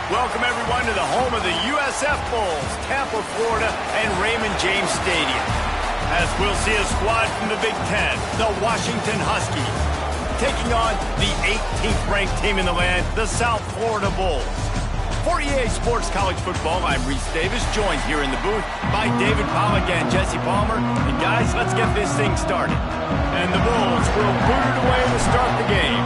Welcome, everyone, to the home of the USF Bulls, Tampa, Florida, and Raymond James Stadium. As we'll see a squad from the Big Ten, the Washington Huskies, taking on the 18th ranked team in the land, the South Florida Bulls. For EA Sports College Football, I'm Reese Davis, joined here in the booth by David Pollack and Jesse Palmer. And guys, let's get this thing started. And the Bulls will boot it away to start the game.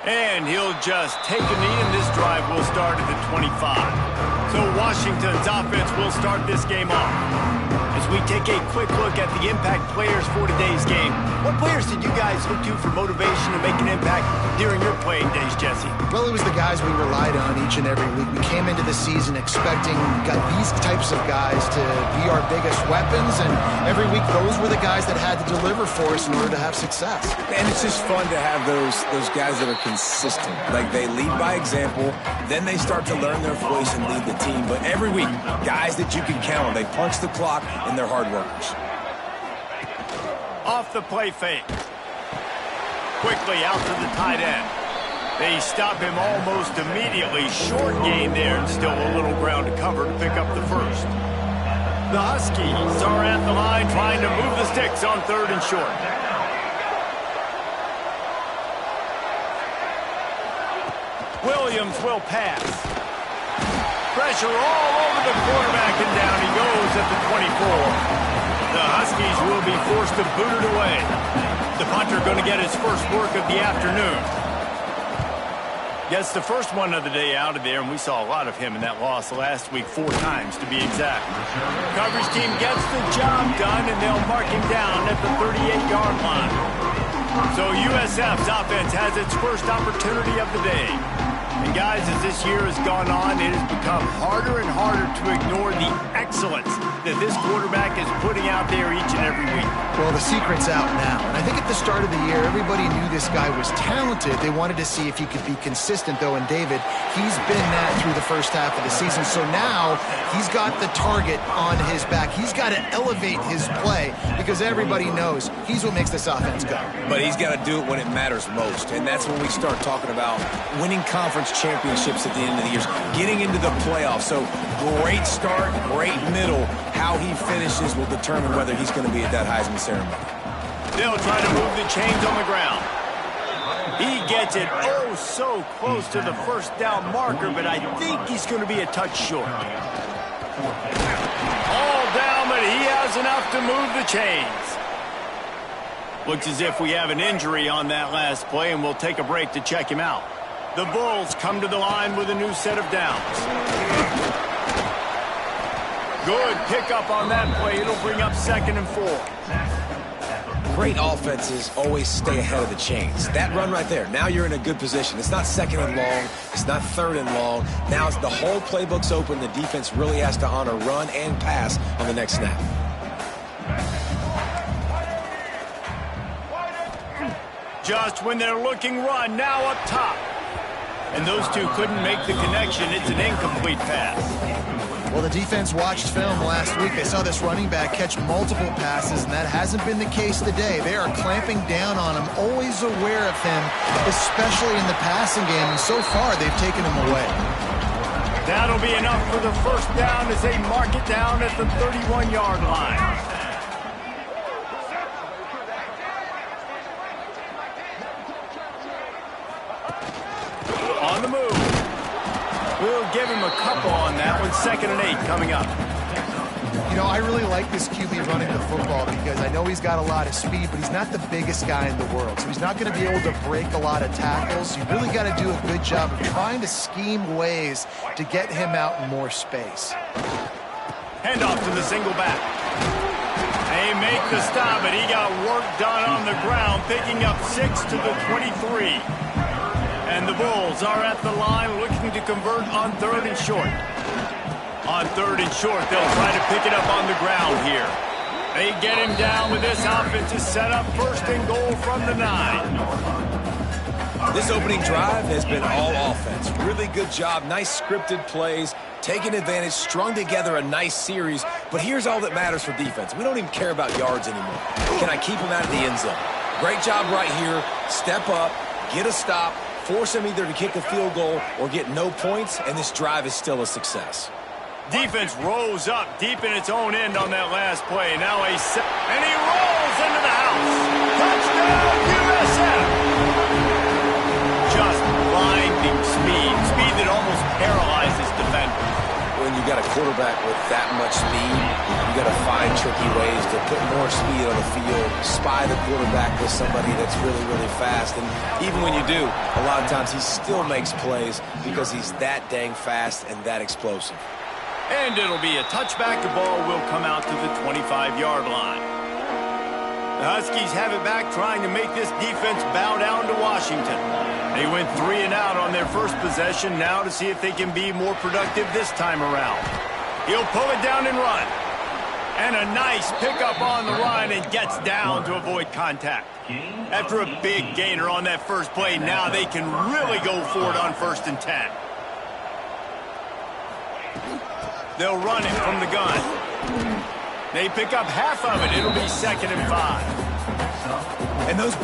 And he'll just take a knee, and this drive will start at the 25. So Washington's offense will start this game off. As we take a quick look at the impact players for today's game, what players did you guys look to for motivation to make an impact during your playing days, Jesse? Well, it was the guys we relied on each and every week. We came into the season expecting these types of guys to be our biggest weapons, and every week those were the guys that had to deliver for us in order to have success. And it's just fun to have those guys that are consistent. Like, they lead by example, then they start to learn their voice and lead the team. But every week, guys that you can count on, they punch the clock, and they're hard workers. Off the play fake. Quickly out to the tight end. They stop him almost immediately. Short gain there, and still a little ground to cover to pick up the first. The Huskies are at the line trying to move the sticks on 3rd and short. Williams will pass. Pressure all over the quarterback, and down he goes at the 24. The Huskies will be forced to boot it away. The punter going to get his first work of the afternoon. Gets the first one of the day out of there, and we saw a lot of him in that loss last week, 4 times to be exact. Coverage team gets the job done, and they'll mark him down at the 38-yard line. So USF's offense has its first opportunity of the day. And guys, as this year has gone on, it has become harder and harder to ignore the excellence that this quarterback is putting out there each and every week. Well, the secret's out now. And I think at the start of the year, everybody knew this guy was talented. They wanted to see if he could be consistent, though. And David, he's been that through the first half of the season. So now he's got the target on his back. He's got to elevate his play because everybody knows he's what makes this offense go. But he's got to do it when it matters most. And that's when we start talking about winning conference championships at the end of the year, getting into the playoffs. So great start, great middle. How he finishes will determine whether he's going to be at that Heisman ceremony. They'll try to move the chains on the ground. He gets it oh so close to the first down marker, but I think he's going to be a touch short. All down, but he has enough to move the chains. Looks as if we have an injury on that last play, and we'll take a break to check him out. The Bulls come to the line with a new set of downs. Good pickup on that play. It'll bring up 2nd and 4. Great offenses always stay ahead of the chains. That run right there, now you're in a good position. It's not 2nd and long. It's not 3rd and long. Now the whole playbook's open. The defense really has to honor run and pass on the next snap. Just when they're looking run, now up top. And those two couldn't make the connection. It's an incomplete pass. Well, the defense watched film last week. They saw this running back catch multiple passes, and that hasn't been the case today. They are clamping down on him, always aware of him, especially in the passing game. And so far, they've taken him away. That'll be enough for the first down as they mark it down at the 31-yard line. On the move. We'll give him a couple on that one. 2nd and 8 coming up. You know, I really like this QB running the football because I know he's got a lot of speed, but he's not the biggest guy in the world. So he's not going to be able to break a lot of tackles. You really got to do a good job of trying to scheme ways to get him out in more space. Handoff to the single back. They make the stop, but he got work done on the ground, picking up 6 to the 23. And the Bulls are at the line looking to convert on 3rd and short. On 3rd and short, they'll try to pick it up on the ground here. They get him down with this offense is set up 1st and goal from the 9. This opening drive has been all offense. Really good job, nice scripted plays, taking advantage, strung together a nice series. But here's all that matters for defense. We don't even care about yards anymore. Can I keep him out of the end zone? Great job right here. Step up, get a stop, force him either to kick a field goal or get no points, and this drive is still a success. Defense rose up deep in its own end on that last play. Now and he rolls into the house. Touchdown, USF! Just blinding speed. Speed that almost paralyzes defenders. When you got a quarterback with that much speed, you got to find tricky ways to put more speed on the field, spy the quarterback with somebody that's really, really fast. And even when you do, a lot of times he still makes plays because he's that dang fast and that explosive. And it'll be a touchback. The ball will come out to the 25-yard line. The Huskies have it back, trying to make this defense bow down to Washington. They went 3 and out on their first possession, now to see if they can be more productive this time around. He'll pull it down and run. And a nice pickup on the run, and gets down to avoid contact. After a big gainer on that first play, now they can really go for it on 1st and 10. They'll run it from the gun. They pick up half of it. It'll be 2nd and 5. And those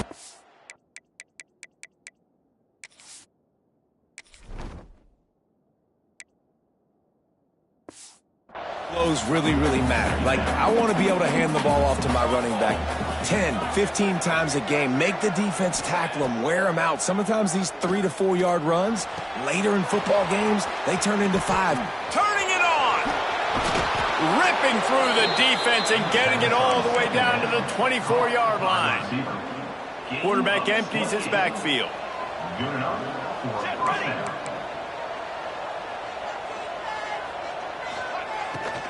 blows really, really matter. Like, I want to be able to hand the ball off to my running back 10, 15 times a game. Make the defense tackle them, wear them out. Sometimes these 3 to 4 yard runs, later in football games, they turn into 5. Turning it on! Ripping through the defense and getting it all the way down to the 24-yard line. Quarterback empties his backfield.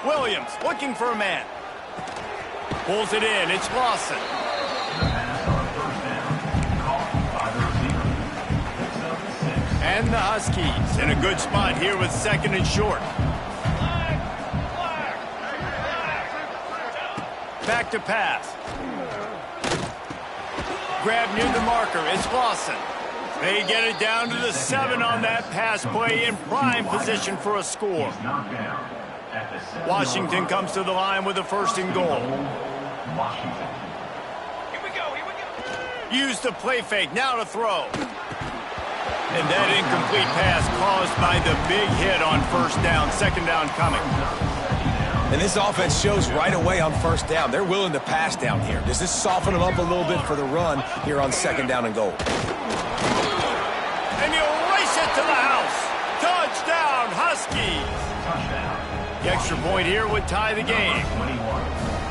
Williams looking for a man. Pulls it in. It's Lawson. And the Huskies in a good spot here with 2nd and short. Back to pass. Grab near the marker. It's Lawson. They get it down to the 7 on that pass play, in prime position for a score. Washington comes to the line with a 1st and goal. Here we go. Use the play fake. Now to throw. And that incomplete pass caused by the big hit on 1st down. 2nd down coming. And this offense shows right away on 1st down. They're willing to pass down here. Does this soften them up a little bit for the run here on 2nd down and goal? And he'll race it to the house. Touchdown, Huskies. The extra point here would tie the game.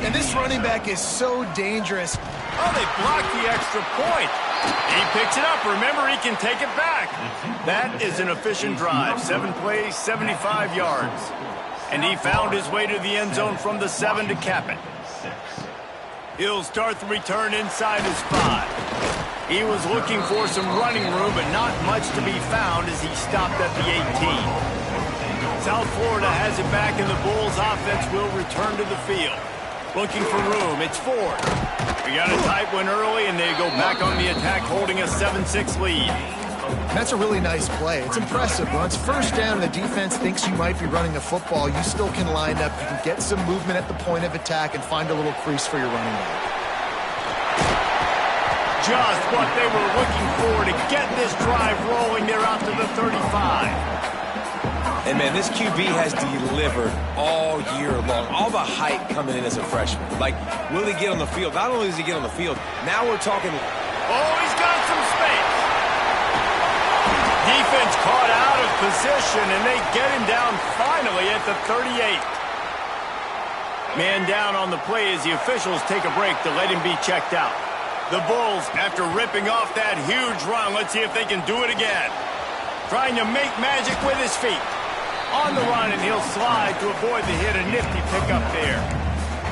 And this running back is so dangerous. Oh, they blocked the extra point. He picks it up. Remember, he can take it back. That is an efficient drive. 7 plays, 75 yards. And he found his way to the end zone from the 7 to cap it. He'll start the return inside his 5. He was looking for some running room, but not much to be found as he stopped at the 18. South Florida has it back, and the Bulls offense will return to the field. Looking for room. It's Ford. We got a tight one early, and they go back on the attack, holding a 7-6 lead. That's a really nice play. It's impressive. Once 1st down and the defense thinks you might be running the football, you still can line up. You can get some movement at the point of attack and find a little crease for your running back. Just what they were looking for to get this drive rolling. They're out to the 35. And, man, this QB has delivered all year long. All the hype coming in as a freshman. Like, will he get on the field? Not only does he get on the field, now we're talking... Oh, he's got some space. Defense caught out of position, and they get him down finally at the 38. Man down on the play as the officials take a break to let him be checked out. The Bulls, after ripping off that huge run, let's see if they can do it again. Trying to make magic with his feet. On the run, and he'll slide to avoid the hit. A nifty pickup there.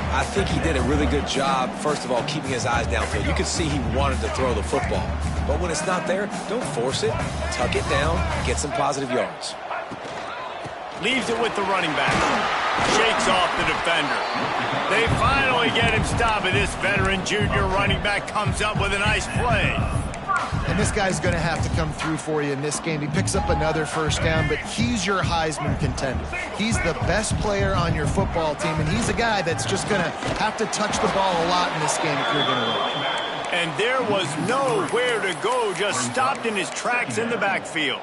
I think he did a really good job, first of all, keeping his eyes downfield. You could see he wanted to throw the football. But when it's not there, don't force it. Tuck it down, get some positive yards. Leaves it with the running back. Shakes off the defender. They finally get him stopped, and this veteran junior running back comes up with a nice play. And this guy's going to have to come through for you in this game. He picks up another 1st down, but he's your Heisman contender. He's the best player on your football team, and he's a guy that's just going to have to touch the ball a lot in this game if you're going to win. And there was nowhere to go, just stopped in his tracks in the backfield.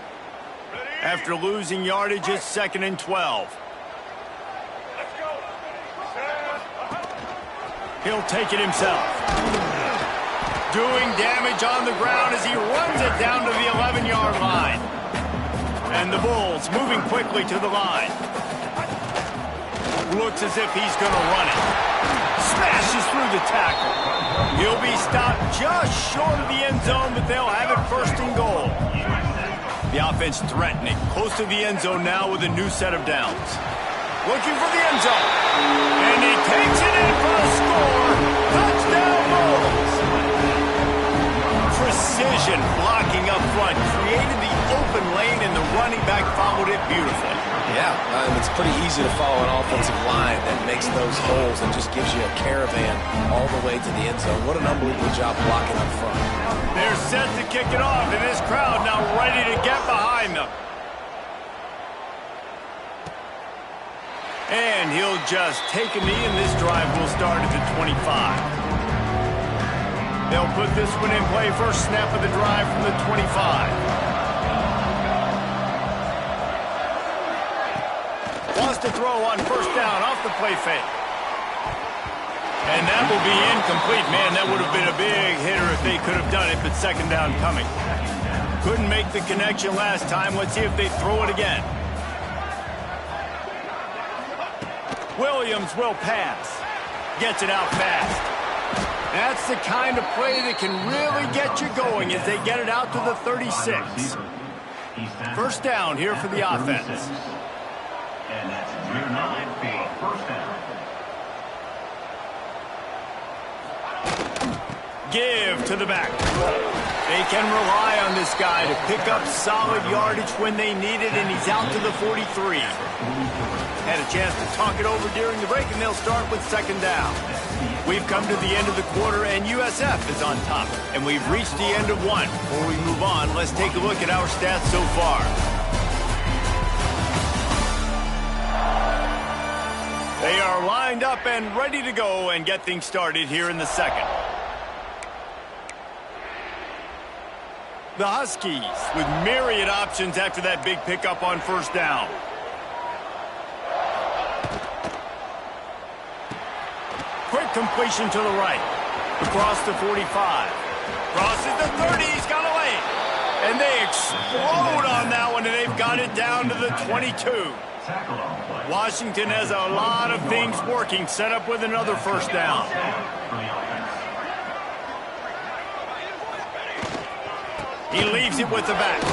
After losing yardage, it's 2nd and 12. He'll take it himself. Doing damage on the ground as he runs it down to the 11-yard line. And the Bulls moving quickly to the line. Looks as if he's going to run it. Smashes through the tackle. He'll be stopped just short of the end zone, but they'll have it 1st and goal. The offense threatening. Close to the end zone now with a new set of downs. Looking for the end zone. And he takes it in for a score. Touchdown Bulls. Precision blocking up front. Created the open lane and the running back followed it beautifully. Yeah, it's pretty easy to follow an offensive line that makes those holes and just gives you a caravan all the way to the end zone. What an unbelievable job blocking up front. They're set to kick it off, and this crowd now ready to get behind them. And he'll just take a knee, and this drive will start at the 25. They'll put this one in play. First snap of the drive from the 25. Wants to throw on 1st down off the play fake. And that will be incomplete. Man, that would have been a big hitter if they could have done it, but 2nd down coming. Couldn't make the connection last time. Let's see if they throw it again. Williams will pass. Gets it out fast. That's the kind of play that can really get you going as they get it out to the 36. 1st down here for the offense. And that's near 9 feet. 1st down. Give to the back. They can rely on this guy to pick up solid yardage when they need it, and he's out to the 43. Had a chance to talk it over during the break, and they'll start with 2nd down. We've come to the end of the quarter, and USF is on top. And we've reached the end of one. Before we move on, let's take a look at our stats so far. They are lined up and ready to go and get things started here in the 2nd. The Huskies with myriad options after that big pickup on 1st down. Quick completion to the right. Across the 45. Crosses the 30. He's got a lane. And they explode on that one, and they've got it down to the 22. Washington has a lot of things working. Set up with another 1st down. He leaves it with the back.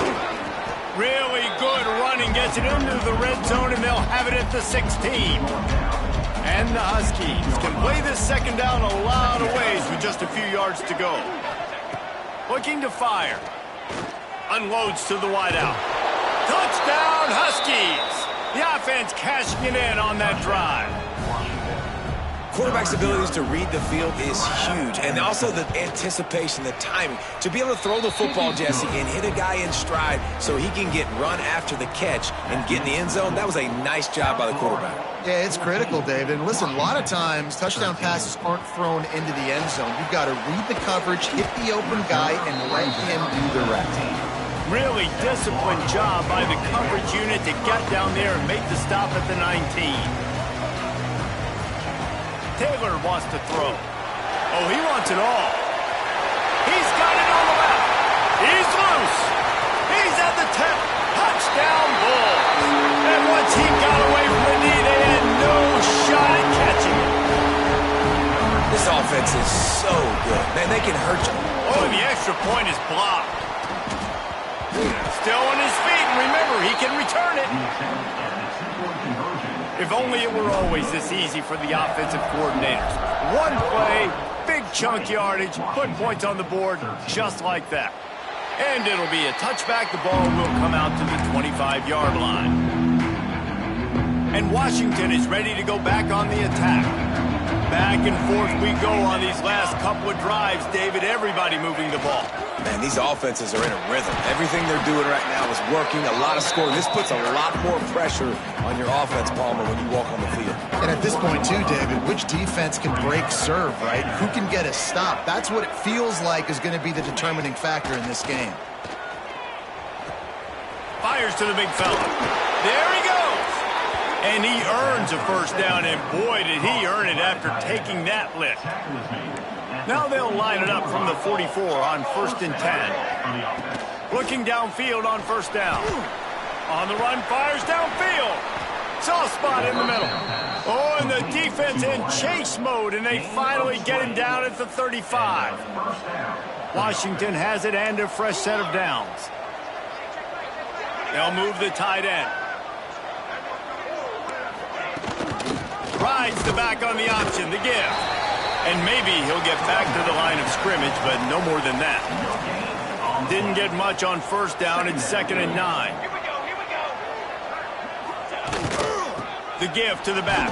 Really good running. Gets it into the red zone, and they'll have it at the 16. And the Huskies can play this 2nd down a lot of ways with just a few yards to go. Looking to fire. Unloads to the wideout. Touchdown, Huskies! The offense cashing it in on that drive. Quarterback's abilities to read the field is huge, and also the anticipation, the timing. To be able to throw the football, Jesse, and hit a guy in stride so he can get run after the catch and get in the end zone, that was a nice job by the quarterback. Yeah, it's critical, David. And listen, a lot of times touchdown passes aren't thrown into the end zone. You've got to read the coverage, hit the open guy, and let him do the rest. Really disciplined job by the coverage unit to get down there and make the stop at the 19. Taylor wants to throw. Oh, he wants it all. He's got it on the left. He's loose. He's at the 10. Touchdown Bulls. And once he got away from the knee, they had no shot at catching it. This offense is so good. Man, they can hurt you. Oh, the extra point is blocked. Still on his feet, and remember, he can return it. If only it were always this easy for the offensive coordinators. One play, big chunk yardage, put points on the board, just like that. And it'll be a touchback. The ball will come out to the 25-yard line. And Washington is ready to go back on the attack. Back and forth we go on these last couple of drives, David. Everybody moving the ball. Man, these offenses are in a rhythm. Everything they're doing right now is working. A lot of scoring. This puts a lot more pressure on your offense, Palmer, when you walk on the field. And at this point, too, David, which defense can break serve, right? Who can get a stop? That's what it feels like is going to be the determining factor in this game. Fires to the big fella. There he goes. And he earns a first down, and boy, did he earn it after taking that lift. Now they'll line it up from the 44 on 1st and 10. Looking downfield on first down. On the run, fires downfield. Soft spot in the middle. Oh, and the defense in chase mode, and they finally get him down at the 35. Washington has it and a fresh set of downs. They'll move the tight end. Rides the back on the option, the give. And maybe he'll get back to the line of scrimmage, but no more than that. Didn't get much on first down. It's 2nd and 9. The give to the back.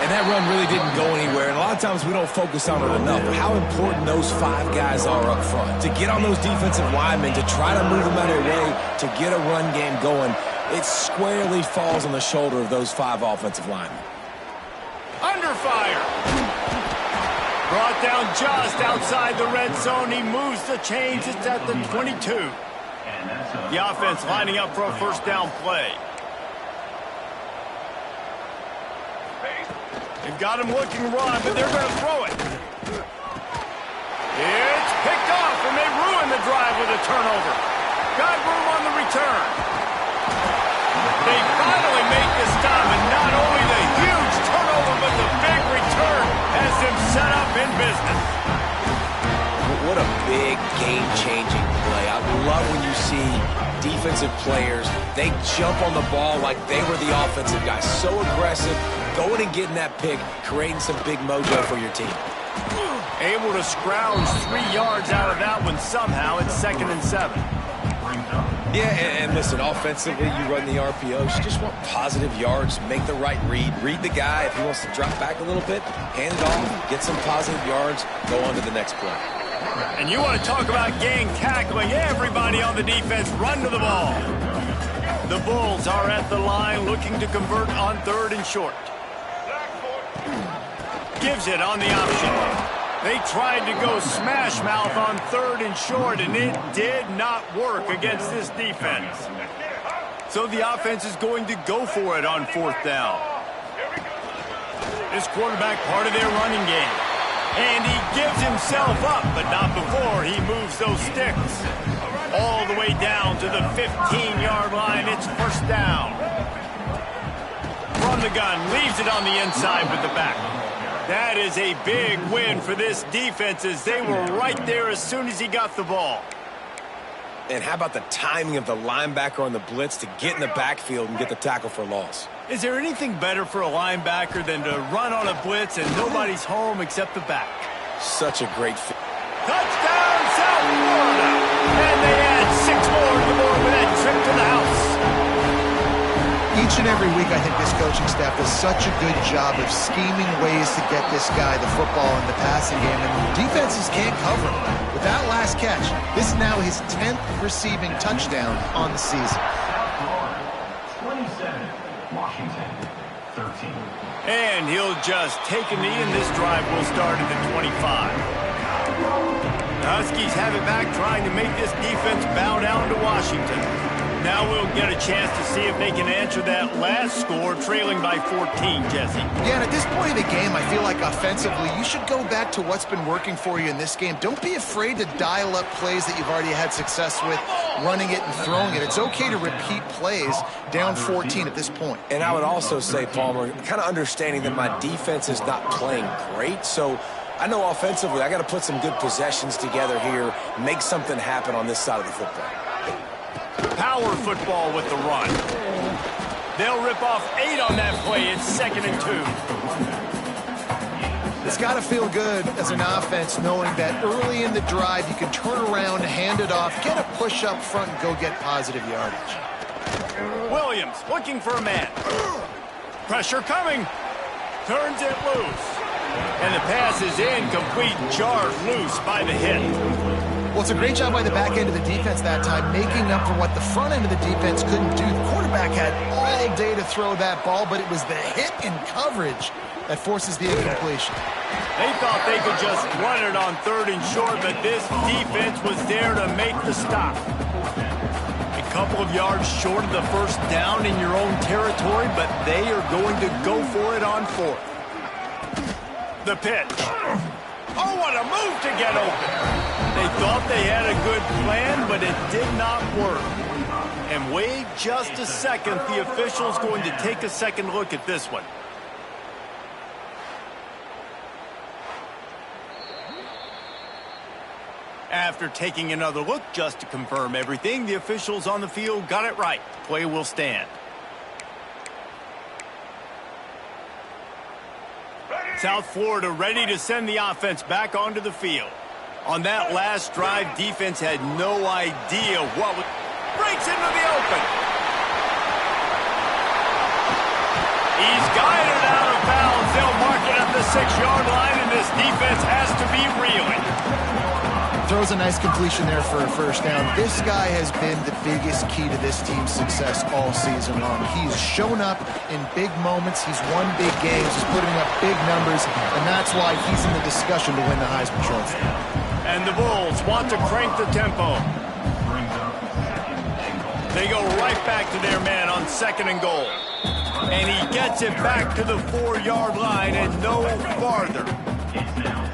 And that run really didn't go anywhere. And a lot of times we don't focus on it enough. But how important those 5 guys are up front. To get on those defensive linemen, to try to move them out of their way, to get a run game going, it squarely falls on the shoulder of those 5 offensive linemen. Under fire. Brought down just outside the red zone. He moves the chains. It's at the 22. The offense lining up for a first down play. They've got him looking run, but they're going to throw it. It's picked off, and they ruin the drive with a turnover. Got room on the return. They finally make the stop, and not only the huge turnover, but the big return has them set up in business. What a big game-changing play. I love when you see defensive players, they jump on the ball like they were the offensive guys. So aggressive, going and getting that pick, creating some big mojo for your team. Able to scrounge 3 yards out of that one somehow. It's 2nd and 7. Yeah, and listen, offensively, you run the RPOs. You just want positive yards, make the right read. Read the guy. If he wants to drop back a little bit, hand it off, get some positive yards, go on to the next play. And you want to talk about gang tackling. Everybody on the defense run to the ball. The Bulls are at the line looking to convert on 3rd and short. Gives it on the option. They tried to go smash mouth on 3rd and short, and it did not work against this defense. So the offense is going to go for it on 4th down. This quarterback part of their running game. And he gives himself up, but not before he moves those sticks. All the way down to the 15-yard line. It's first down. From the gun, leaves it on the inside with the back. That is a big win for this defense as they were right there as soon as he got the ball. And how about the timing of the linebacker on the blitz to get in the backfield and get the tackle for loss? Is there anything better for a linebacker than to run on a blitz and nobody's home except the back? Such a great fit. Touchdown, South Florida! And they add 6 more to the board with that trip to the house. Each and every week, I think this coaching staff does such a good job of scheming ways to get this guy the football in the passing game, and defenses can't cover him. With that last catch, this is now his 10th receiving touchdown on the season. 27, Washington, 13. And he'll just take a knee, and this drive will start at the 25. The Huskies have it back, trying to make this defense bow down to Washington. Now we'll get a chance to see if they can answer that last score, trailing by 14, Jesse. Yeah, and at this point of the game, I feel like offensively, you should go back to what's been working for you in this game. Don't be afraid to dial up plays that you've already had success with, running it and throwing it. It's okay to repeat plays down 14 at this point. And I would also say, Palmer, kind of understanding that my defense is not playing great, so I know offensively I got to put some good possessions together here, make something happen on this side of the football. Power football with the run. They'll rip off 8 on that play. It's 2nd and 2. It's got to feel good as an offense knowing that early in the drive you can turn around, hand it off, get a push up front, and go get positive yardage. Williams looking for a man. Pressure coming. Turns it loose. And the pass is incomplete, jarred loose by the hit. Well, it's a great job by the back end of the defense that time, making up for what the front end of the defense couldn't do. The quarterback had all day to throw that ball, but it was the hit in coverage that forces the incompletion. They thought they could just run it on 3rd and short, but this defense was there to make the stop. A couple of yards short of the first down in your own territory, but they are going to go for it on 4th. The pitch. Oh, what a move to get open. They thought they had a good plan, but it did not work. And wait just a second. The official's going to take a second look at this one. After taking another look just to confirm everything, the officials on the field got it right. Play will stand. South Florida ready to send the offense back onto the field. On that last drive, defense had no idea what was... Breaks into the open. He's guided out of bounds. They'll mark it at the 6-yard line, and this defense has to be reeling. Throws a nice completion there for a first down. This guy has been the biggest key to this team's success all season long. He's shown up in big moments. He's won big games. He's putting up big numbers, and that's why he's in the discussion to win the Heisman Trophy. And the Bulls want to crank the tempo. They go right back to their man on 2nd and goal. And he gets it back to the 4-yard line and no farther.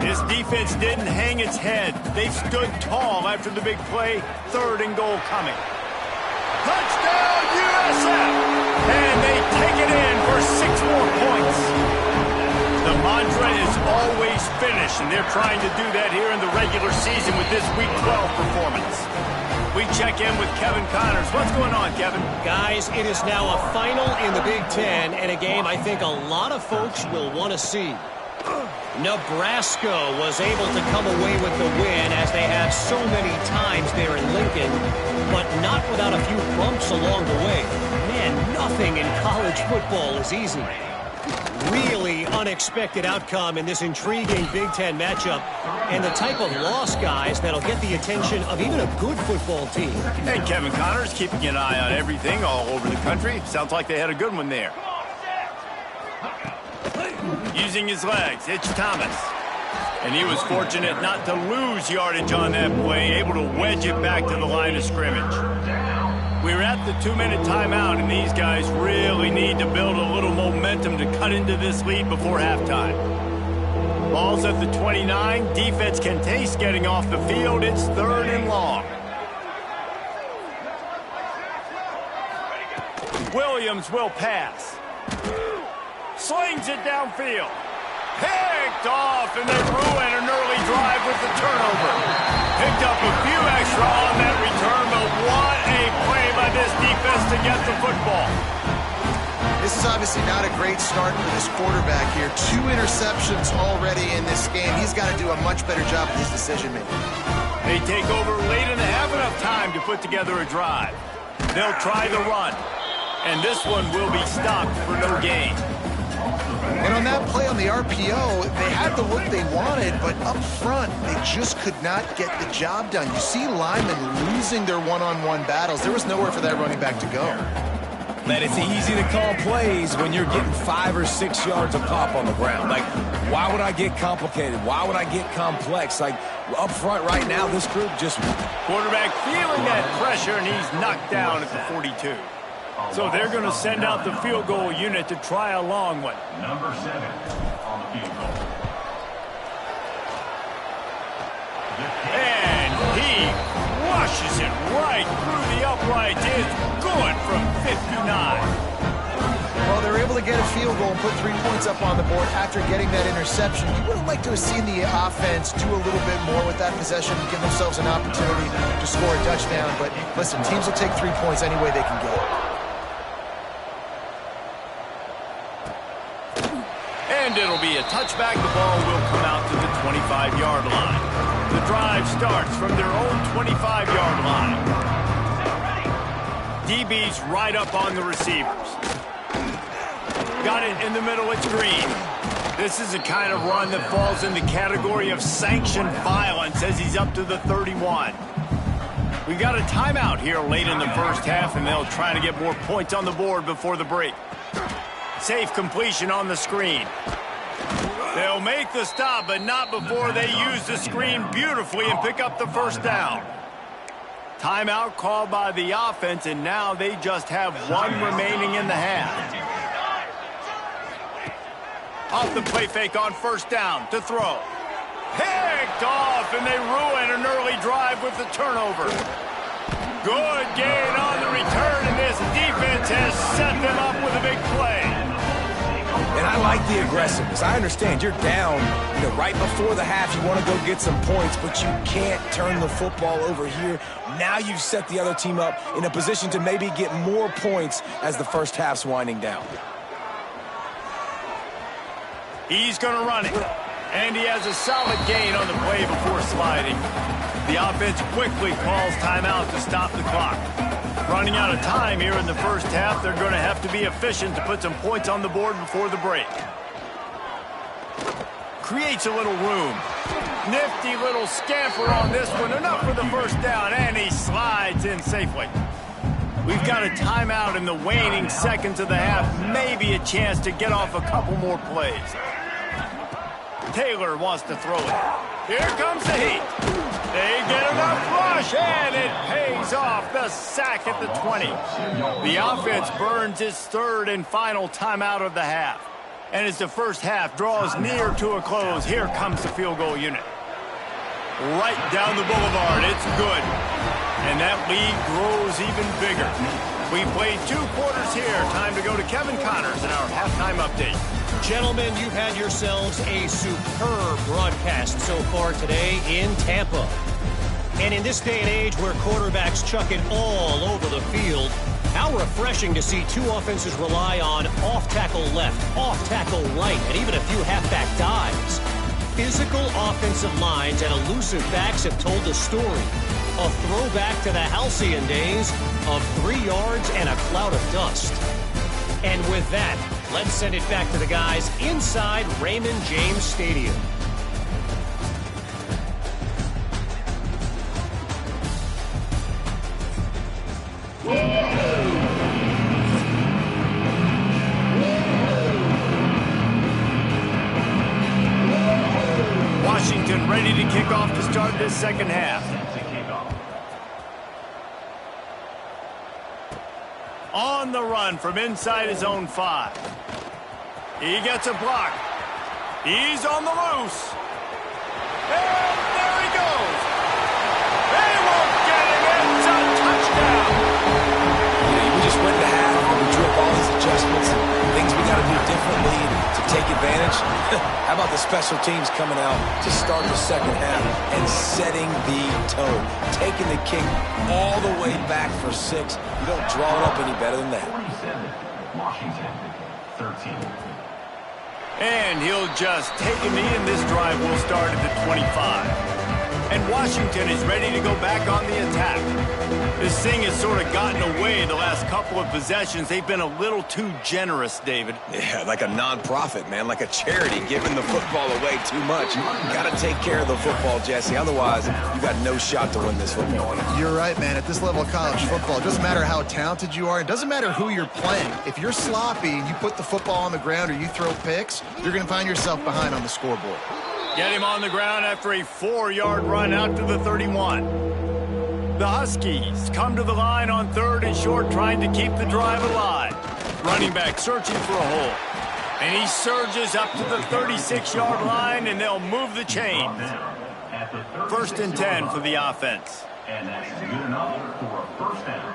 This defense didn't hang its head. They stood tall after the big play. 3rd and goal coming. Touchdown, USF! And they take it in for 6 more points. The mantra is always finish, and they're trying to do that here in the regular season with this Week 12 performance. We check in with Kevin Connors. What's going on, Kevin? Guys, it is now a final in the Big Ten, and a game I think a lot of folks will want to see. Nebraska was able to come away with the win, as they have so many times there in Lincoln, but not without a few bumps along the way. Man, nothing in college football is easy. Really unexpected outcome in this intriguing Big Ten matchup, and the type of loss, guys, that'll get the attention of even a good football team. And Kevin Connors keeping an eye on everything all over the country. Sounds like they had a good one there. Using his legs, it's Thomas. And he was fortunate not to lose yardage on that play, able to wedge it back to the line of scrimmage. We're at the 2-minute timeout, and these guys really need to build a little momentum to cut into this lead before halftime. Ball's at the 29. Defense can taste getting off the field. It's 3rd and long. Williams will pass. Slings it downfield. Picked off, and they ruin an early drive with the turnover. Picked up a few extra on that return, but what a play by this defense to get the football. This is obviously not a great start for this quarterback here. 2 interceptions already in this game. He's got to do a much better job with his decision-making. They take over late and they have enough time to put together a drive. They'll try the run, and this one will be stopped for no gain. And on that play on the RPO, they had the look they wanted, but up front, they just could not get the job done. You see linemen losing their one-on-one battles. There was nowhere for that running back to go. Man, it's easy to call plays when you're getting 5 or 6 yards of pop on the ground. Like, why would I get complicated? Why would I get complex? Like, up front right now, this group just... Quarterback feeling that pressure, and he's knocked down at the 42. So they're going to send out the field goal unit to try a long one. Number 7 on the field goal. And he rushes it right through the uprights. It's good from 59. Well, they were able to get a field goal and put 3 points up on the board after getting that interception. You would have liked to have seen the offense do a little bit more with that possession and give themselves an opportunity to score a touchdown. But listen, teams will take 3 points any way they can get it. And it'll be a touchback. The ball will come out to the 25-yard line. The drive starts from their own 25-yard line. DB's right up on the receivers. Got it in the middle. It's Green. This is the kind of run that falls in the category of sanctioned violence as he's up to the 31. We got a timeout here late in the first half, and they'll try to get more points on the board before the break. Safe completion on the screen. They'll make the stop, but not before they use the screen beautifully and pick up the first down. Timeout called by the offense, and now they just have one remaining in the half. Off the play fake on first down to throw. Picked off, and they ruin an early drive with the turnover. Good gain on the return, and this defense has set them up with a big play. And I like the aggressiveness. I understand you're down, right before the half. You want to go get some points, but you can't turn the football over here. Now you've set the other team up in a position to maybe get more points as the first half's winding down. He's going to run it, and he has a solid gain on the play before sliding. The offense quickly calls timeout to stop the clock. Running out of time here in the first half, they're going to have to be efficient to put some points on the board before the break. Creates a little room. Nifty little scamper on this one, enough for the first down, and he slides in safely. We've got a timeout in the waning seconds of the half, maybe a chance to get off a couple more plays. Taylor wants to throw it. Here comes the heat. They get enough rush, and it pays off. The sack at the 20. The offense burns its third and final timeout of the half. And as the first half draws near to a close, here comes the field goal unit. Right down the boulevard, it's good. And that lead grows even bigger. We played 2 quarters here. Time to go to Kevin Connors in our halftime update. Gentlemen, you've had yourselves a superb broadcast so far today in Tampa. And in this day and age where quarterbacks chuck it all over the field, how refreshing to see 2 offenses rely on off-tackle left, off-tackle right, and even a few halfback dives. Physical offensive lines and elusive backs have told the story. A throwback to the halcyon days of 3 yards and a cloud of dust. And with that, let's send it back to the guys inside Raymond James Stadium. Washington ready to kick off to start this second half. On the run from inside his own 5. He gets a block. He's on the loose. And there he goes. They won't get him. It's a touchdown. We just went to half and we drew up all these adjustments and things we got to do differently to take advantage. How about the special teams coming out to start the second half and setting the tone, taking the kick all the way back for 6. You don't draw it up any better than that. 47, Washington, 13. And he'll just take a knee, and this drive will start at the 25. And Washington is ready to go back on the attack. This thing has sort of gotten away the last couple of possessions. They've been a little too generous, David. Yeah, like a non-profit, man, like a charity giving the football away too much. You got to take care of the football, Jesse. Otherwise, you got no shot to win this football. You're right, man. At this level of college football, it doesn't matter how talented you are. It doesn't matter who you're playing. If you're sloppy and you put the football on the ground or you throw picks, you're going to find yourself behind on the scoreboard. Get him on the ground after a 4-yard run out to the 31. The Huskies come to the line on 3rd and short, trying to keep the drive alive. Running back searching for a hole. And he surges up to the 36-yard line, and they'll move the chains. 1st and 10 for the offense. And that's good enough for a first down.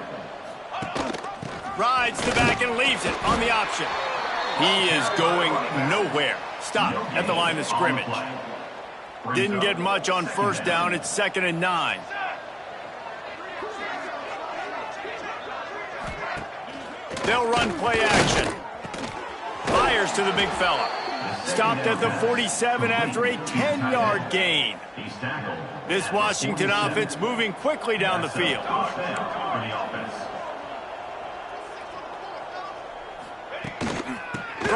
Rides the back and leaves it on the option. He is going nowhere. Stop at the line of scrimmage. Didn't get much on first down. It's 2nd and 9. They'll run play action. Fires to the big fella. Stopped at the 47 after a 10-yard gain. This Washington offense moving quickly down the field.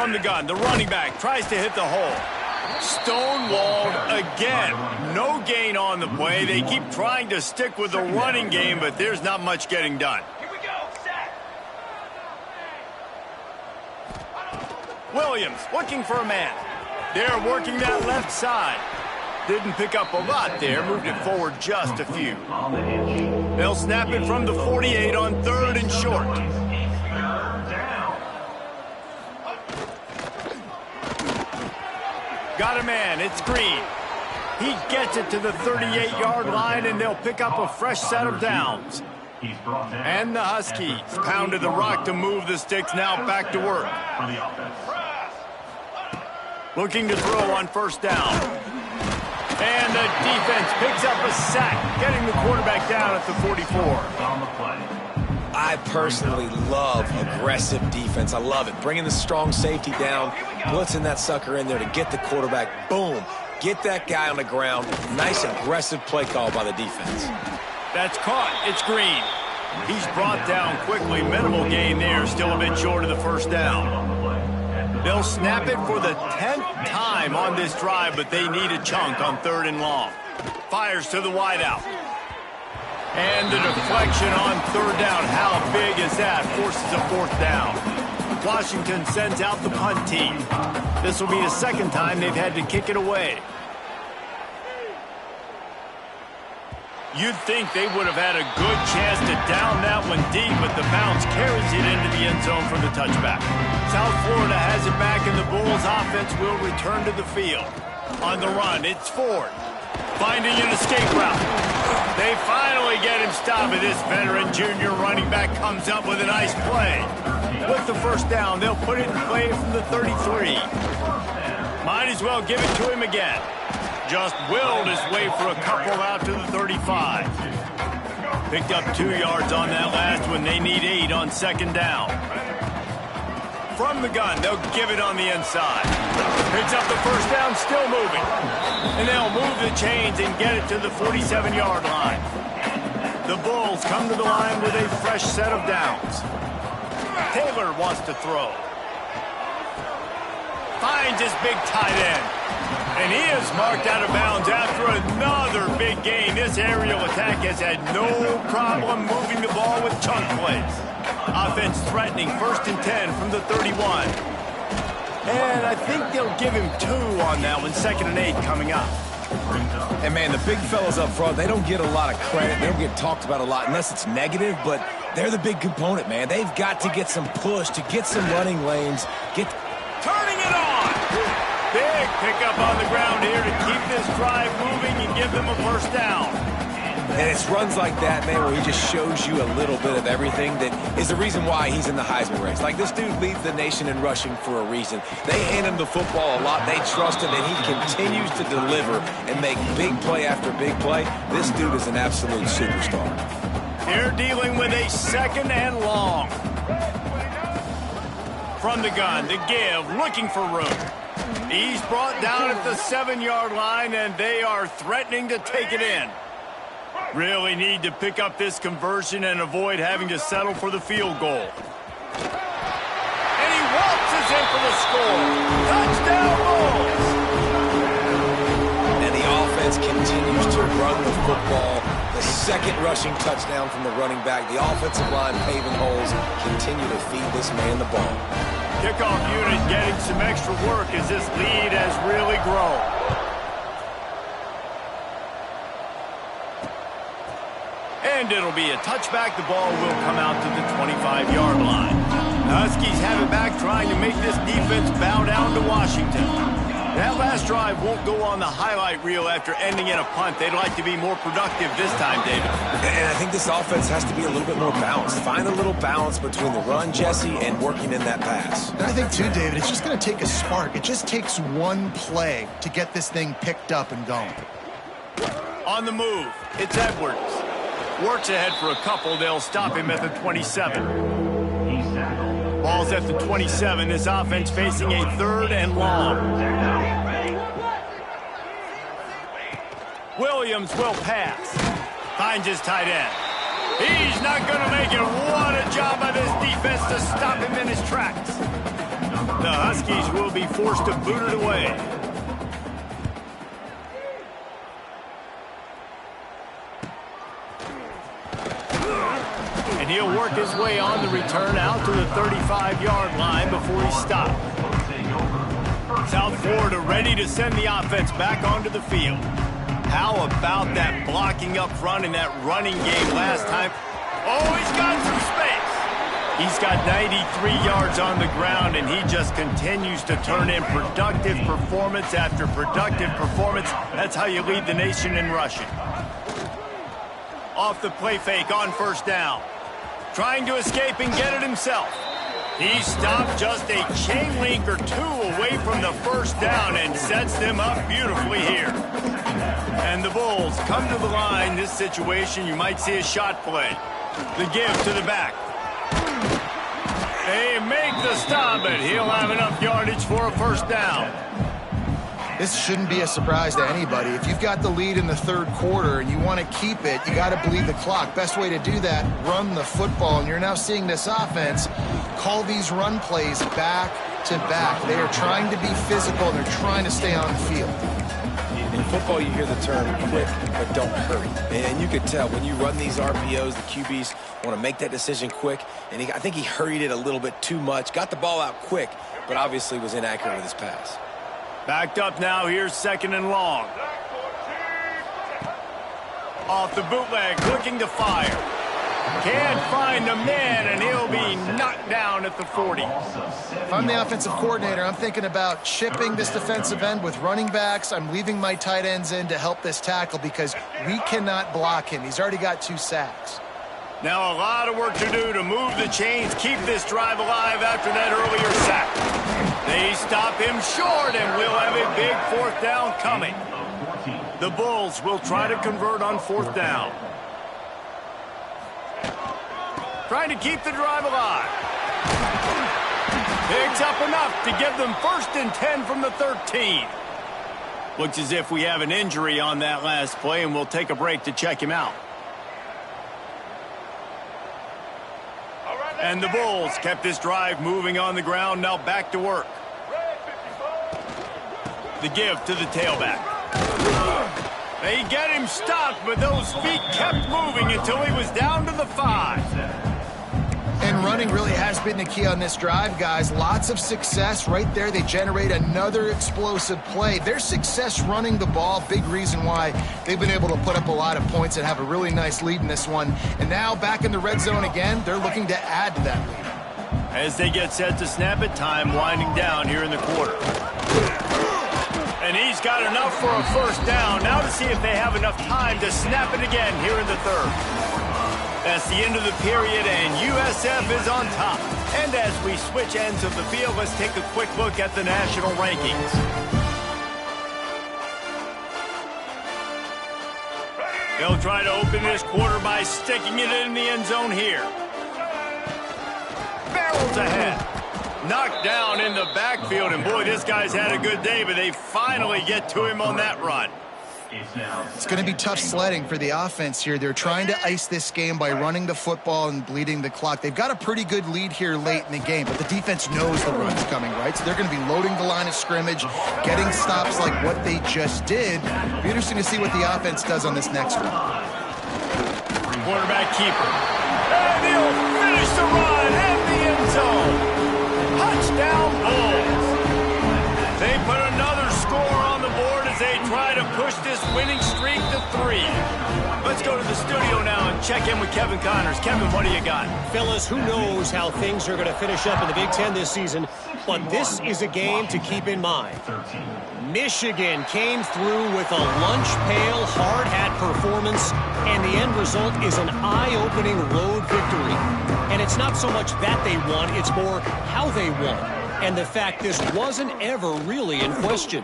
From the gun, the running back tries to hit the hole. Stonewalled again. No gain on the play. They keep trying to stick with the running game, but there's not much getting done. Williams looking for a man. They're working that left side. Didn't pick up a lot there. Moved it forward just a few. They'll snap it from the 48 on 3rd and short. Got a man. It's Green. He gets it to the 38-yard line, and they'll pick up a fresh set of downs. And the Huskies pounded the rock to move the sticks, now back to work. Looking to throw on 1st down. And the defense picks up a sack, getting the quarterback down at the 44. I personally love aggressive defense. I love it. Bringing the strong safety down, blitzing that sucker in there to get the quarterback. Boom. Get that guy on the ground. Nice aggressive play call by the defense. That's caught. It's Green. He's brought down quickly. Minimal gain there. Still a bit short of the 1st down. They'll snap it for the 10th time on this drive, but they need a chunk on 3rd and long. Fires to the wideout. And the deflection on 3rd down. How big is that? Forces a 4th down. Washington sends out the punt team. This will be the 2nd time they've had to kick it away. You'd think they would have had a good chance to down that one deep, but the bounce carries it into the end zone for the touchback. South Florida has it back, and the Bulls offense will return to the field. On the run, it's Ford. Finding an escape route. They finally get him stopped, and this veteran junior running back comes up with a nice play. With the 1st down, they'll put it in play from the 33. Might as well give it to him again. Just willed his way for a couple out to the 35. Picked up 2 yards on that last one. They need 8 on 2nd down. From the gun, they'll give it on the inside. Picks up the 1st down, still moving. And they'll move the chains and get it to the 47-yard line. The Bulls come to the line with a fresh set of downs. Taylor wants to throw. Finds his big tight end. And he is marked out of bounds after another big gain. This aerial attack has had no problem moving the ball with chunk plays. Offense threatening 1st and 10 from the 31. And I think they'll give him 2 on that one. 2nd and 8 coming up. And, man, the big fellas up front, they don't get a lot of credit. They don't get talked about a lot unless it's negative, but they're the big component, man. They've got to get some push, to get some running lanes. Turning it on! Big pickup on the ground here to keep this drive moving and give them a 1st down. And it's runs like that, man, where he just shows you a little bit of everything that is the reason why he's in the Heisman race. Like, this dude leads the nation in rushing for a reason. They hand him the football a lot. They trust him, and he continues to deliver and make big play after big play. This dude is an absolute superstar. They're dealing with a 2nd and long. From the gun, the give, looking for room. He's brought down at the 7-yard line, and they are threatening to take it in. Really need to pick up this conversion and avoid having to settle for the field goal. And he waltzes in for the score. Touchdown, Bulls! And the offense continues to run the football. The 2nd rushing touchdown from the running back. The offensive line paving holes. Continue to feed this man the ball. Kickoff unit getting some extra work as this lead has really grown. And it'll be a touchback. The ball will come out to the 25-yard line. The Huskies have it back, trying to make this defense bow down to Washington. That last drive won't go on the highlight reel after ending in a punt. They'd like to be more productive this time, David. And I think this offense has to be a little bit more balanced. Find a little balance between the run, Jesse, and working in that pass. And I think, too, David, it's just going to take a spark. It just takes one play to get this thing picked up and going. On the move, it's Edwards. Works ahead for a couple. They'll stop him at the 27. Ball's at the 27. This offense facing a 3rd and long. Williams will pass. Finds his tight end. He's not going to make it. What a job by this defense to stop him in his tracks. The Huskies will be forced to boot it away. And he'll work his way on the return out to the 35-yard line before he stopped. South Florida ready to send the offense back onto the field. How about that blocking up front in that running game last time? Oh, he's got some space. He's got 93 yards on the ground, and he just continues to turn in productive performance after productive performance. That's how you lead the nation in rushing. Off the play fake on first down. Trying to escape and get it himself. He stopped just a chain link or two away from the first down and sets them up beautifully here. And the Bulls come to the line. This situation, you might see a shot play. The give to the back. They make the stop, but he'll have enough yardage for a first down. This shouldn't be a surprise to anybody. If you've got the lead in the third quarter and you want to keep it, you got to bleed the clock. Best way to do that, run the football. And you're now seeing this offense call these run plays back to back. They are trying to be physical, and they're trying to stay on the field. In football, you hear the term quick, but don't hurry. And you could tell when you run these RPOs, the QBs want to make that decision quick. And I think he hurried it a little bit too much. Got the ball out quick, but obviously was inaccurate with his pass. Backed up now, here's second and long. Off the bootleg, looking to fire. Can't find the man, and he'll be knocked down at the 40. If I'm the offensive coordinator, I'm thinking about chipping this defensive end with running backs. I'm leaving my tight ends in to help this tackle because we cannot block him. He's already got 2 sacks. Now a lot of work to do to move the chains, keep this drive alive after that earlier sack. They stop him short, and we'll have a big fourth down coming. The Bulls will try to convert on fourth down. Trying to keep the drive alive. Picks up enough to give them 1st and 10 from the 13. Looks as if we have an injury on that last play, and we'll take a break to check him out. And the Bulls kept this drive moving on the ground, now back to work. The give to the tailback. They get him stopped, but those feet kept moving until he was down to the 5. And running really has been the key on this drive, guys. Lots of success right there. They generate another explosive play. Their success running the ball, big reason why they've been able to put up a lot of points and have a really nice lead in this one. And now back in the red zone again, they're looking to add to that lead. As they get set to snap it, time winding down here in the quarter. And he's got enough for a first down. Now to see if they have enough time to snap it again here in the third. That's the end of the period, and USF is on top. And as we switch ends of the field, let's take a quick look at the national rankings. They'll try to open this quarter by sticking it in the end zone here. Barrels ahead. Knocked down in the backfield, and boy, this guy's had a good day, but they finally get to him on that run. It's going to be tough sledding for the offense here. They're trying to ice this game by running the football and bleeding the clock. They've got a pretty good lead here late in the game, but the defense knows the run's coming, right? So they're going to be loading the line of scrimmage, getting stops like what they just did. It'll be interesting to see what the offense does on this next one. Quarterback keeper. And he'll finish the run in the end zone. Touchdown Bulls. They put another score on the board as they try to push this winning streak to 3. Let's go to the studio now and check in with Kevin Connors. Kevin, what do you got? Fellas, who knows how things are going to finish up in the Big Ten this season, but this is a game to keep in mind. Michigan came through with a lunch pail, hard hat performance, and the end result is an eye-opening road victory. And it's not so much that they won, it's more how they won. And the fact this wasn't ever really in question.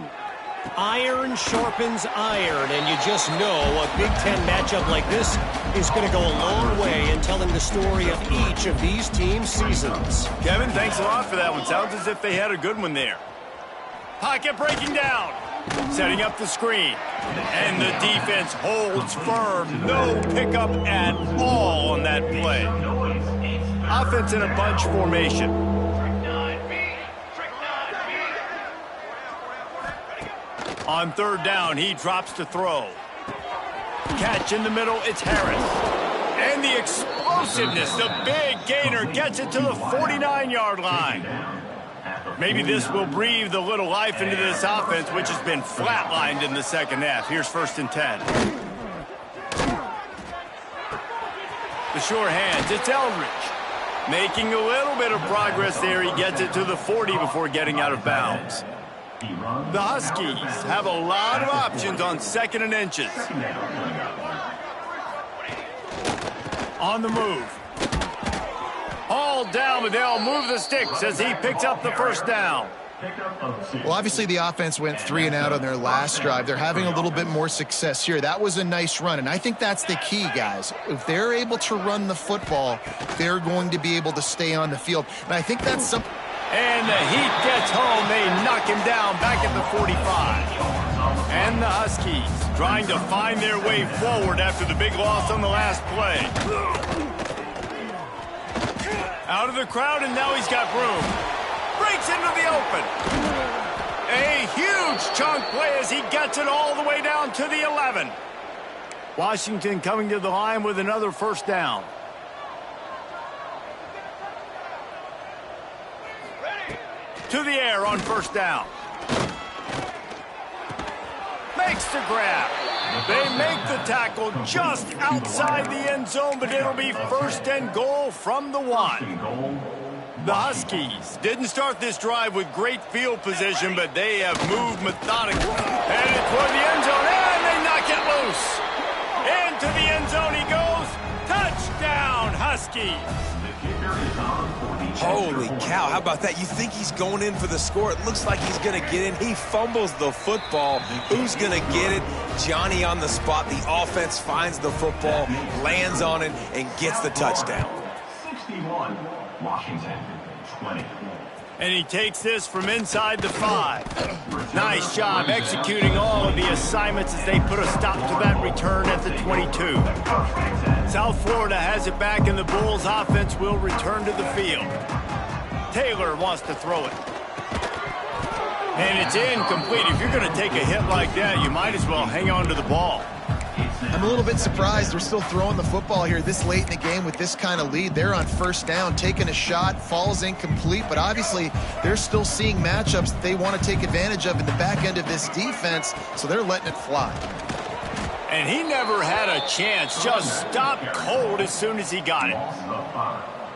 Iron sharpens iron, and you just know a Big Ten matchup like this is going to go a long way in telling the story of each of these teams' seasons. Kevin, thanks a lot for that one. Sounds as if they had a good one there. Pocket breaking down. Setting up the screen. And the defense holds firm. No pickup at all on that play. Offense in a bunch formation. On third down, he drops to throw. Catch in the middle, it's Harris. And the explosiveness, the big gainer gets it to the 49-yard line. Maybe this will breathe a little life into this offense, which has been flatlined in the second half. Here's 1st and 10. The sure hands, it's Eldridge. Making a little bit of progress there. He gets it to the 40 before getting out of bounds. The Huskies have a lot of options on 2nd and inches. On the move. All down, but they'll move the sticks as he picks up the 1st down. Well, obviously the offense went 3 and out on their last drive. They're having a little bit more success here. That was a nice run, and I think that's the key, guys. If they're able to run the football, they're going to be able to stay on the field. And I think that's something. And the heat gets home. They knock him down back at the 45. And the Huskies trying to find their way forward after the big loss on the last play. Out of the crowd, and now he's got room. Breaks into the open. A huge chunk play as he gets it all the way down to the 11. Washington coming to the line with another 1st down. To the air on 1st down. Makes the grab. They make the tackle just outside the end zone, but it'll be 1st and goal from the 1. The Huskies didn't start this drive with great field position, but they have moved methodically. Headed toward the end zone, and they knock it loose. Into the end zone he goes. Touchdown, Huskies. Holy cow, how about that? You think he's going in for the score. It looks like he's going to get in. He fumbles the football. Who's going to get it? Johnny on the spot. The offense finds the football, lands on it, and gets the touchdown. 61, Washington, 20. And he takes this from inside the 5. Nice job executing all of the assignments as they put a stop to that return at the 22. South Florida has it back, and the Bulls offense will return to the field. Taylor wants to throw it. And it's incomplete. If you're going to take a hit like that, you might as well hang on to the ball. I'm a little bit surprised they're still throwing the football here this late in the game with this kind of lead. They're on 1st down, taking a shot, falls incomplete, but obviously they're still seeing matchups that they want to take advantage of in the back end of this defense, so they're letting it fly. And he never had a chance, just stopped cold as soon as he got it.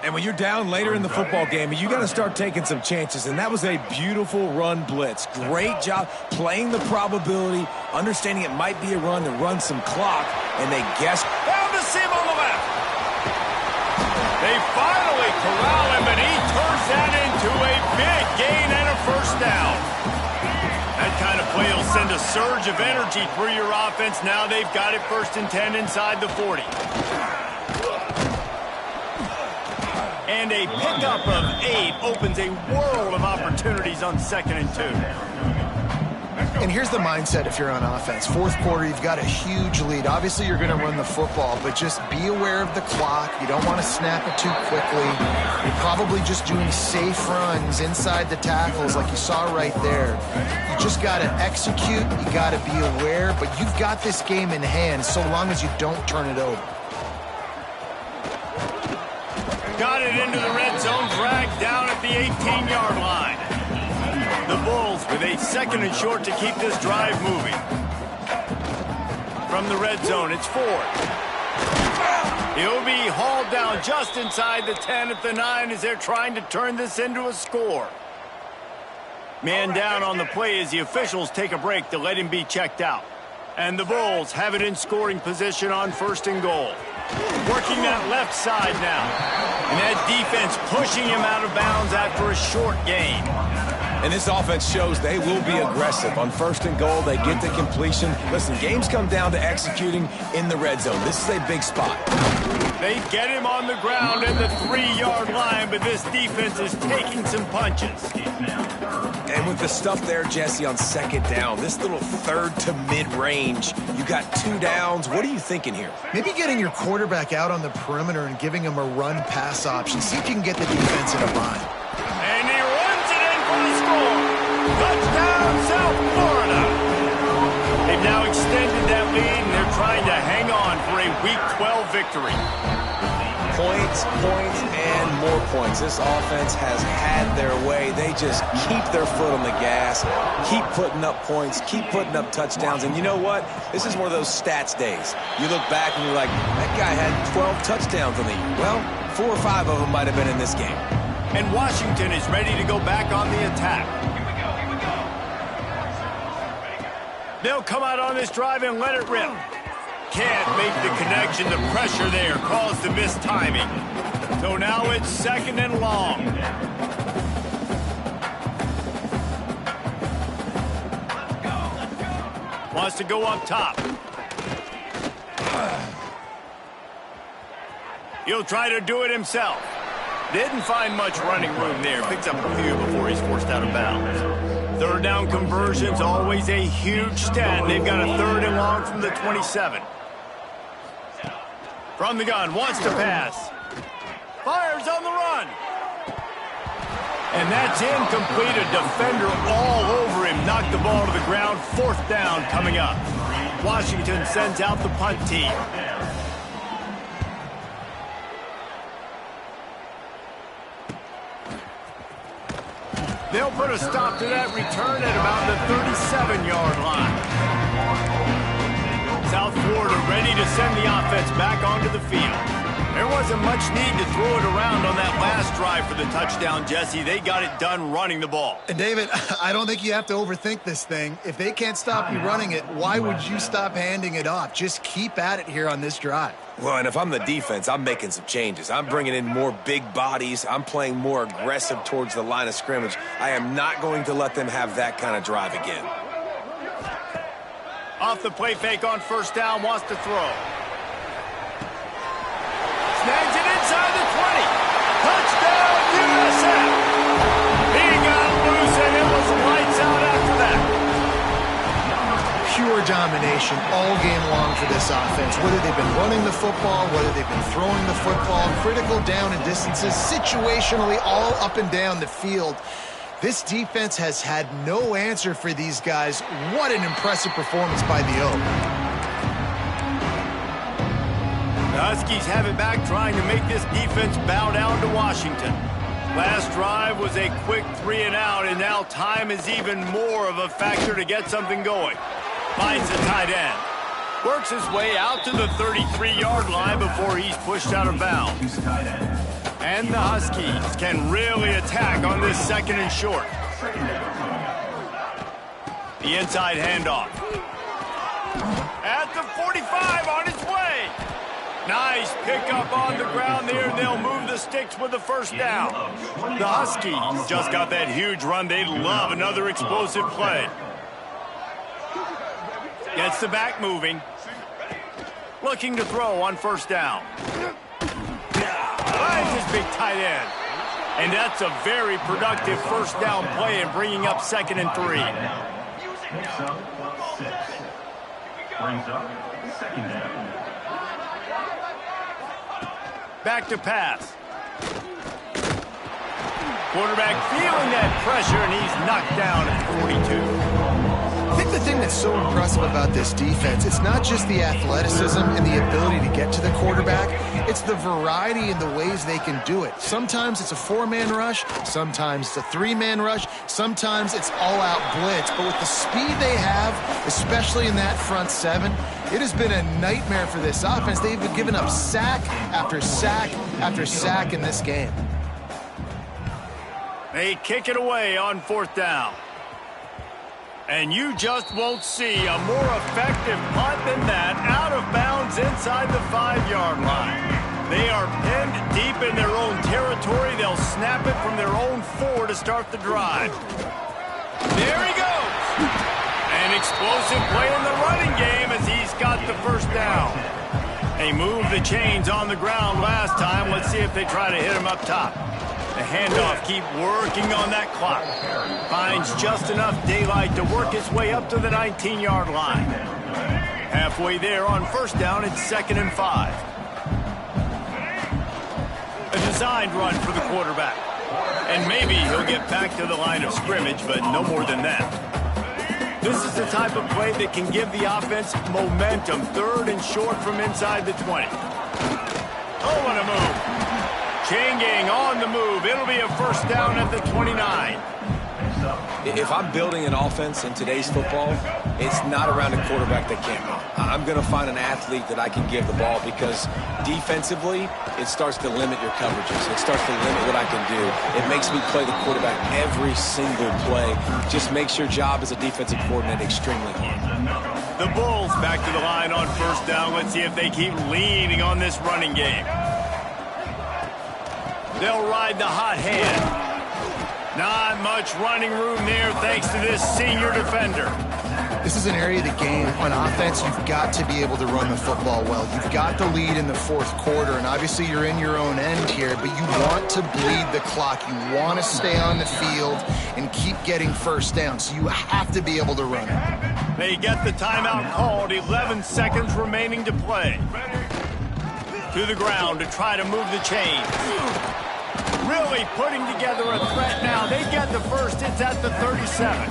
And when you're down later in the football game, you got to start taking some chances. And that was a beautiful run blitz. Great job playing the probability, understanding it might be a run to run some clock, and they guessed. Found the seam on the left. They finally corral him, and he turns that into a big gain and a 1st down. That kind of play will send a surge of energy through your offense. Now they've got it 1st and 10 inside the 40. And a pickup of 8 opens a world of opportunities on 2nd and 2. And here's the mindset if you're on offense. 4th quarter, you've got a huge lead. Obviously, you're going to run the football, but just be aware of the clock. You don't want to snap it too quickly. You're probably just doing safe runs inside the tackles like you saw right there. You just got to execute. You got to be aware, but you've got this game in hand so long as you don't turn it over. Got it into the red zone, dragged down at the 18-yard line. The Bulls with a 2nd and short to keep this drive moving. From the red zone, it's Ford. He'll be hauled down just inside the 10 at the 9 as they're trying to turn this into a score. Man down on the play as the officials take a break to let him be checked out. And the Bulls have it in scoring position on 1st and goal. Working that left side now. And that defense pushing him out of bounds after a short gain. And this offense shows they will be aggressive. On 1st and goal, they get the completion. Listen, games come down to executing in the red zone. This is a big spot. They get him on the ground at the 3-yard line, but this defense is taking some punches. And with the stuff there, Jesse, on 2nd down, this little 3rd to mid-range, you got 2 downs. What are you thinking here? Maybe getting your quarterback out on the perimeter and giving him a run-pass option. See if you can get the defense in a bind. And he runs it in for the score. Touchdown, South Florida. victory. Points, points, and more points. This offense has had their way. They just keep their foot on the gas, keep putting up points, keep putting up touchdowns. And you know what? This is one of those stats days. You look back and you're like, that guy had 12 touchdowns on the year. Well, 4 or 5 of them might have been in this game. And Washington is ready to go back on the attack. They'll come out on this drive and let it rip. Can't make the connection. The pressure there caused the mistiming. So now it's 2nd and long. Wants to go up top. He'll try to do it himself. Didn't find much running room there. Picks up a few before he's forced out of bounds. 3rd down conversion's always a huge stat. They've got a 3rd and long from the 27. From the gun, wants to pass. Fires on the run. And that's incomplete. A defender all over him. Knocked the ball to the ground. 4th down coming up. Washington sends out the punt team. They'll put a stop to that return at about the 37-yard line. South Florida ready to send the offense back onto the field. There wasn't much need to throw it around on that last drive for the touchdown, Jesse. They got it done running the ball. And David, I don't think you have to overthink this thing. If they can't stop you running it, why would you stop handing it off? Just keep at it here on this drive. Well, and if I'm the defense, I'm making some changes. I'm bringing in more big bodies. I'm playing more aggressive towards the line of scrimmage. I am not going to let them have that kind of drive again. Off the play fake on 1st down, wants to throw. Snags it inside the 20. Touchdown, USF. He got loose, and it was lights out after that. Pure domination all game long for this offense. Whether they've been running the football, whether they've been throwing the football, critical down and distances, situationally all up and down the field. This defense has had no answer for these guys. What an impressive performance by the Oak. The Huskies have it back, trying to make this defense bow down to Washington. Last drive was a quick 3 and out, and now time is even more of a factor to get something going. Finds the tight end. Works his way out to the 33-yard line before he's pushed out of bounds. And the Huskies can really attack on this 2nd and short. The inside handoff. At the 45, on his way. Nice pickup on the ground there, and they'll move the sticks with the 1st down. The Huskies just got that huge run. They love another explosive play. Gets the back moving. Looking to throw on 1st down. Finds his big tight end. And that's a very productive 1st down play and bringing up 2nd and 3. Brings up 2nd down. Back to pass. Quarterback feeling that pressure, and he's knocked down at 42. I think the thing that's so impressive about this defense, it's not just the athleticism and the ability to get to the quarterback, it's the variety in the ways they can do it. Sometimes it's a 4-man rush, sometimes it's a 3-man rush, sometimes it's all-out blitz. But with the speed they have, especially in that front 7, it has been a nightmare for this offense. They've been giving up sack after sack after sack in this game. They kick it away on 4th down. And you just won't see a more effective punt than that, out of bounds inside the 5-yard line. They are pinned deep in their own territory. They'll snap it from their own 4 to start the drive. There he goes. An explosive play in the running game as he's got the 1st down. They moved the chains on the ground last time. Let's see if they try to hit him up top. The handoff, keep working on that clock. Finds just enough daylight to work his way up to the 19-yard line. Halfway there on 1st down, it's 2nd and 5. A designed run for the quarterback. And maybe he'll get back to the line of scrimmage, but no more than that. This is the type of play that can give the offense momentum. 3rd and short from inside the 20. Oh, what a move. Changing on the move. It'll be a first down at the 29. If I'm building an offense in today's football, it's not around a quarterback that can't run. I'm going to find an athlete that I can give the ball because defensively, it starts to limit your coverages. It starts to limit what I can do. It makes me play the quarterback every single play. Just makes your job as a defensive coordinator extremely hard. The Bulls back to the line on first down. Let's see if they keep leaning on this running game. They'll ride the hot hand. Not much running room there thanks to this senior defender. This is an area of the game on offense you've got to be able to run the football well. You've got the lead in the fourth quarter, and obviously you're in your own end here, but you want to bleed the clock. You want to stay on the field and keep getting first down, so you have to be able to run it. They get the timeout called, 11 seconds remaining to play. To the ground to try to move the chains. Really putting together a threat now. They get the first. It's at the 37.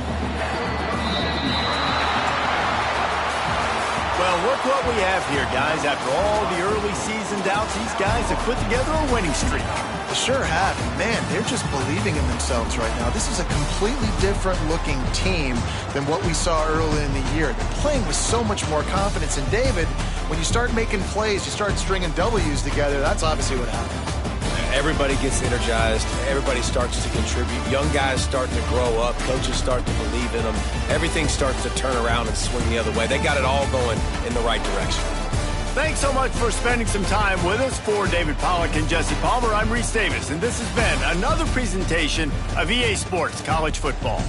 Well, look what we have here, guys. After all the early season doubts, these guys have put together a winning streak. They sure have. Man, they're just believing in themselves right now. This is a completely different looking team than what we saw early in the year. They're playing with so much more confidence. And David, when you start making plays, you start stringing W's together, that's obviously what happened. Everybody gets energized. Everybody starts to contribute. Young guys start to grow up. Coaches start to believe in them. Everything starts to turn around and swing the other way. They got it all going in the right direction. Thanks so much for spending some time with us. For David Pollack and Jesse Palmer, I'm Reese Davis, and this has been another presentation of EA Sports College Football.